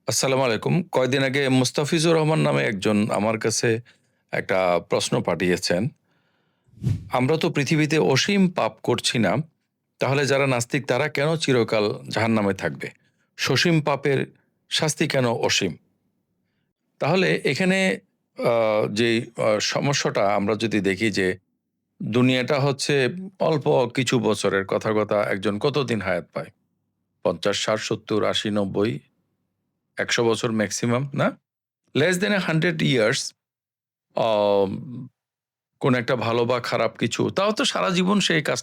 আসসালামু আলাইকুম। কয়দিন আগে মুস্তাফিজুর রহমান নামে একজন আমার কাছে একটা প্রশ্ন পাঠিয়েছেন। আমরা তো পৃথিবীতে অসীম পাপ করছি না। তাহলে যারা নাস্তিক তারা কেন চিরকাল জাহান্নামে থাকবে? সসীম পাপের শাস্তি কেন অসীম? তাহলে এখানে যেই সমস্যাটা আমরা যদি দেখি যে দুনিয়াটা হচ্ছে অল্প কিছু বছরের কথা একজন কতদিন হায়াত পায়? ৫০, ৬০, ৭০, ৮০, ৯০, ১০০ বছর মেক্সিমাম না? লেস দ্যান 100 ইয়ার্স অম কোন একটা ভালো বা খারাপ কিছু, তাও তো সারা জীবন সে এই কাজ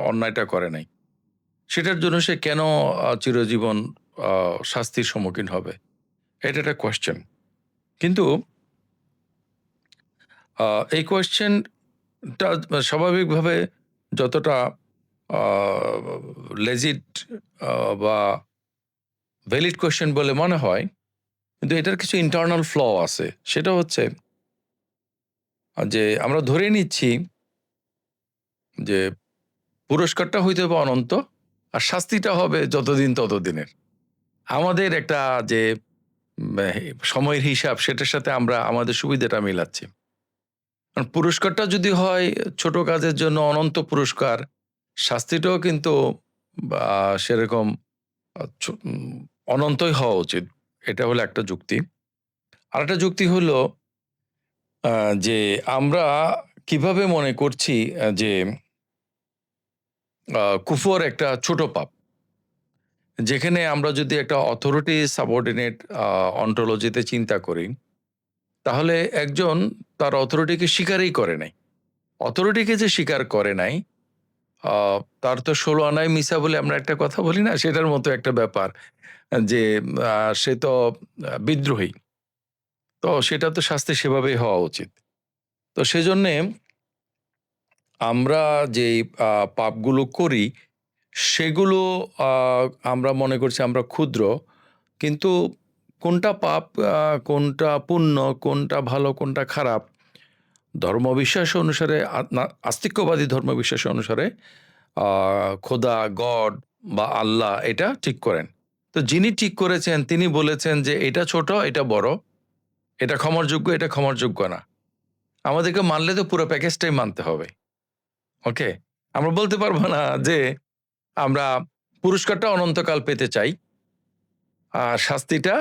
অন্যায়টা করে নাই। সেটার জন্য সে কেন চিরজীবন আ শাস্তির সম্মুখীন হবে? এটা একটা কোয়েশ্চেন। কিন্তু আ এই কোয়েশ্চেনটা স্বাভাবিকভাবে যতটা আ লেজিট আ বা ভ্যালিড কোয়েশ্চেন বলে মনে হয়, কিন্তু এটার কিছু ইন্টারনাল ফ্ল আছে। সেটা হচ্ছে যে আমরা ধরে নিচ্ছি যে পুরস্কারটা হইতে হবে অনন্ত, আর শাস্তিটা হবে যতদিন ততদিনের। আমাদের একটা যে সময়ের হিসাব সেটার সাথে আমরা আমাদের সুবিধাটা মিলাচ্ছি। কারণ পুরস্কারটা যদি হয় ছোট কাজের জন্য অনন্ত পুরস্কার, শাস্তিটাও কিন্তু সেরকম আ ছ উম অনন্তই হওয়া উচিত। এটা হলো একটা যুক্তি। আরেকটা যুক্তি হলো আ যে আমরা কিভাবে মনে করছি যে কুফর একটা ছোট পাপ। যেখানে আমরা যদি একটা অথরিটি সাবঅর্ডিনেট অন্টোলজিতে চিন্তা করি, তাহলে একজন তার অথরিটিকে স্বীকারই করে নাই। অথরিটিকে যে স্বীকার করে নাই, আ তার তো ১৬ আনায় মিছা বলে আমরা একটা কথা বলি না? সেটার মতো একটা ব্যাপার। যে সে তো বিদ্রোহী। তো সেটা তো শাস্তি সেভাবেই হওয়া উচিত। তো সেজন্যে আমরা যেই পাপগুলো করি, সেগুলো আ আমরা মনে করছি আমরা ক্ষুদ্র। কিন্তু কোনটা পাপ, কোনটা পুণ্য, কোনটা ভালো, কোনটা খারাপ, ধর্মবিশ্বাস অনুসারে আস্তিক্যবাদী ধর্মবিশ্বাস অনুসারে আ খোদা, গড বা আল্লাহ এটা ঠিক করেন। তো যিনি ঠিক করেছেন তিনি বলেছেন যে এটা ছোট, এটা বড়, এটা ক্ষমার যোগ্য, এটা ক্ষমার যোগ্য না। আমাদেরকে মানলে তো পুরো প্যাকেজটাই মানতে হবে। ওকে? আমরা বলতে পারব না যে আমরা পুরস্কারটা অনন্তকাল পেতে চাই। আর শাস্তিটা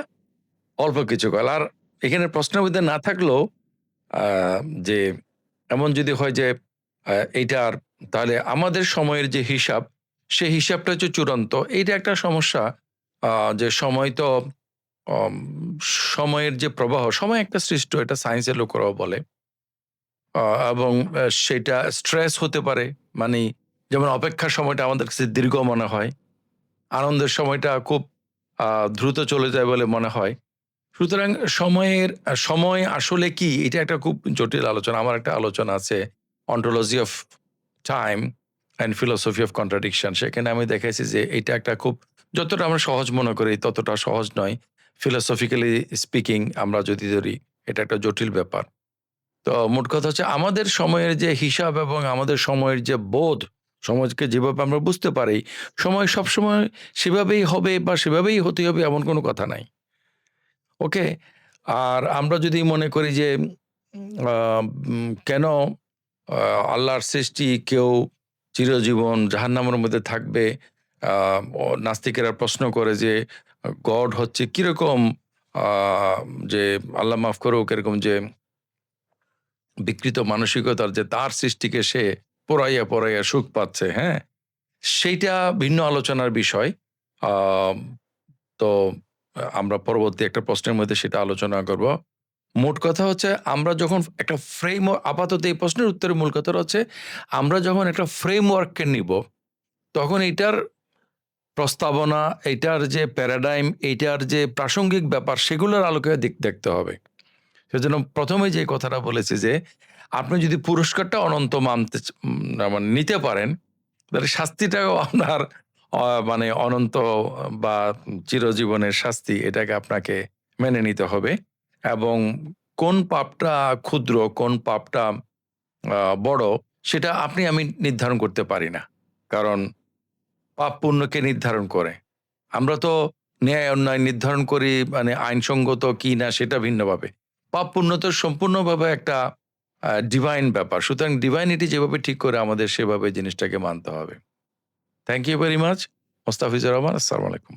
অল্প কিছুকাল। আর এখানে প্রশ্নের মধ্যে না থাকলেও আ যে এমন যদি হয় যে এইটার তাহলে আমাদের সময়ের যে হিসাব, সেই হিসাবটা হচ্ছে চূড়ান্ত। এইটা একটা সমস্যা। আ যে সময় তো অম সময়ের যে প্রবাহ, সময় একটা সৃষ্ট, এটা সায়েন্সের লোকেরাও বলে। আ এবং সেটা স্ট্রেস হতে পারে। মানি যেমন অপেক্ষার সময়টা আমাদের কাছে দীর্ঘ মনে হয়। আনন্দের সময়টা খুব আ দ্রুত চলে যায় বলে মনে হয়। সুতরাং সময় আসলে কি? এটা একটা খুব জটিল আলোচনা। আমার একটা আলোচনা আছে "Ontology of Time and Philosophy of Contradiction" সেখানে আমি দেখাইছি যে এটা একটা খুব যতটা আমরা সহজ মনে করি ততটা সহজ নয়। Philosophically speaking আমরা যদি ধরি এটা একটা জটিল ব্যাপার। তো মোট কথা হচ্ছে আমাদের সময়ের যে হিসাব এবং আমাদের সময়ের যে বোধ, সমাজকে যেভাবে আমরা বুঝতে পারি, সময় সবসময় সেভাবেই হবে বা সেভাবেই হতে হবে এমন কোনো কথা নাই। ওকে? আর আমরা যদি মনে করি যে আ কেন আ আল্লাহর সৃষ্টি কেউ চিরজীবন জাহান্নামের মধ্যে থাকবে? আ নাস্তিকেরা প্রশ্ন করে যে গড হচ্ছে কিরকম আ যে আল্লাহ মাফ করুক এরকম যে বিকৃত মানসিকতার যে তার সৃষ্টিকে সে পোড়াইয়া সুখ পাচ্ছে, হ্যাঁ? সেইটা ভিন্ন আলোচনার বিষয়। আম তো আমরা পরবর্তী একটা প্রশ্নের মধ্যে সেটা আলোচনা করব। মোট কথা হচ্ছে আমরা যখন একটা আপাতত এই প্রশ্নের উত্তরের মূল কথাটা হচ্ছে আমরা যখন একটা ফ্রেমওয়ার্ক কে নিব, তখন এইটার প্রস্তাবনা, এইটার যে প্যারাডাইম, এইটার যে প্রাসঙ্গিক ব্যাপার সেগুলোর আলোকে দেখতে হবে। সেজন্য ১ম এই যে কথাটা বলেছি যে, আপনি যদি পুরস্কারটা অনন্ত মানে নিতে পারেন, তাহলে শাস্তিটাও আপনার মানে অনন্ত বা চিরজীবনের শাস্তি এটাকে আপনাকে মেনে নিতে হবে। এবং কোন পাপটা ক্ষুদ্র, কোন পাপটা বড় সেটা আপনি আমি নির্ধারণ করতে পারি না। কারণ পাপ পুণ্যকে নির্ধারণ করে। আমরা তো ন্যায় অন্যায় নির্ধারণ করি, মানে আইনসঙ্গত কি না সেটা ভিন্নভাবে। পাপ পুণ্য তো সম্পূর্ণভাবে একটা ডিভাইন ব্যাপার। সুতরাং ডিভাইনিটি যেভাবে ঠিক করে আমাদের সেভাবে জিনিসটাকে মানতে হবে। Thank you very much. Mostafizur Rahman, আসসালামু আলাইকুম।